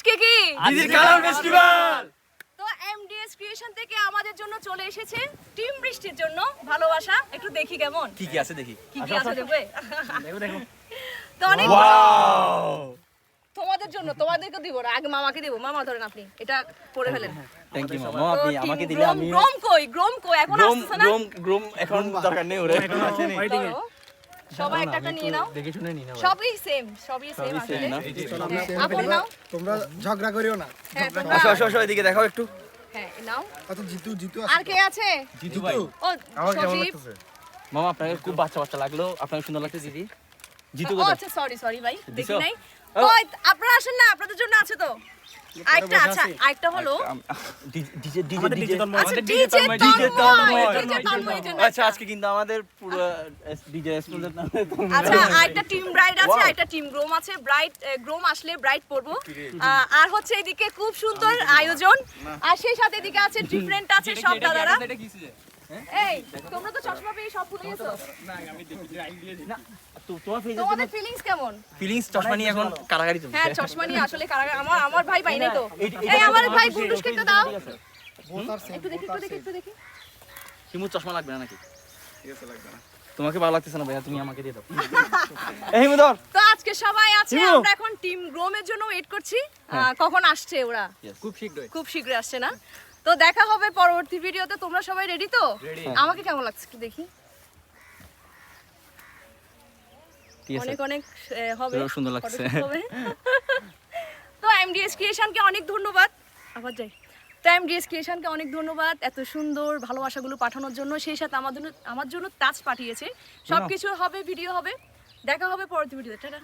আজকে কি দিদির কালার ফেস্টিভ্যাল। তো এমডিএস ক্রিয়েশন থেকে আমাদের জন্য চলে এসেছে টিম বৃষ্টির জন্য ভালোবাসা। একটু দেখি কেমন কি কি আছে দেখি। কি কি আছে দেখবে। দেখো দেখো। তো অনেক ওয়াও। তোমাদের জন্য তোমাদেরকে দিব না, আগে মামাকে দিব। মামা ধরেন আপনি এটা পরে ফেলেন। থ্যাংক ইউ মামা, আপনি আমাকে দিলে আমি গ্রোম কই এখন গ্রোম আসছে না। গ্রোম এখন দরকার নেই ওরে। এখন আছে নি ওয়েটিং এ। ধরো, সবাই একটা একটা নিয়ে নাও। দেখে শুনে নি না ভাই। সবই সেম আসলে। না? আপন নাও। তোমরা ঝগড়া করিও না। হ্যাঁ আসো তোমরা- আসো আসো এদিকে দেখাও একটু। হ্যাঁ নাও। আচ্ছা জিতু আর কে আছে? জিতু ভাই। ও আমার কেমন সজীব। লাগতেছে? মামা আপনাকে খুব বাচ্চা বাচ্চা লাগলো, আপনাকে সুন্দর লাগছে দিদি। জিতু ও কোথায়? আচ্ছা সরি ভাই দেখি দিছো? নাই। ও। ওই আপনারা আসেন না, আপনাদের জন্য আছে তো। আরেকটা আচ্ছা আরেকটা হলো ডিজে ডিজে আমাদের ডিজে। ডিজে তন্ময়, আচ্ছা আমাদের ডিজে তন্ময়, তন্ময় DJ জন্য আচ্ছা আজকে কিন্তু আমাদের পুরো ডিজে স্টুডেন্ট নামে আচ্ছা আরেকটা টিম ব্রাইড আছে, আরেকটা টিম গ্রোম আছে। ব্রাইড গ্রোম আসলে ব্রাইড পরবো। আর হচ্ছে এদিকে খুব সুন্দর আয়োজন, আর সেই সাথে এদিকে আছে ডিফারেন্ট আছে সব দাদারা। এই তোমরা তো চশমা পেয়ে সব ভুলে গেছো। তোমার ফেসে তোমাদের ফিলিংস কেমন? ফিলিংস চশমা নিয়ে এখন কারাগারি চলছে। হ্যাঁ চশমা নিয়ে আসলে কারাগার। আমার ভাই পাই নাই তো। এই আমার ভাই বুলডুসকে একটা দাও। একটু দেখি। হিমু চশমা লাগবে না নাকি? তোমাকে ভালো লাগতেছে না ভাইয়া, তুমি আমাকে দিয়ে দাও। এই হিমু ধর। তো আজকে সবাই আছে, হিমু। আমরা এখন টিম গ্রোমের জন্য ওয়েট করছি। কখন আসছে ওরা? খুব শীঘ্রই আসছে না? তো দেখা হবে পরবর্তী ভিডিওতে। তোমরা সবাই রেডি তো? আমাকে কেমন লাগছে একটু দেখি। ঠিক আছে। অনেক হবে, তোরও সুন্দর লাগছে। photoshoot হবে। তো এমডিএস ক্রিয়েশনকে অনেক ধন্যবাদ। আবার যাই। তো এমডিএস ক্রিয়েশনকে অনেক ধন্যবাদ এত সুন্দর ভালোবাসাগুলো পাঠানোর জন্য। সেই সাথে আমার জন্য টাচ পাঠিয়েছে। সবকিছু হবে, ভিডিও হবে। দেখা হবে পরবর্তী ভিডিওতে। টাটা।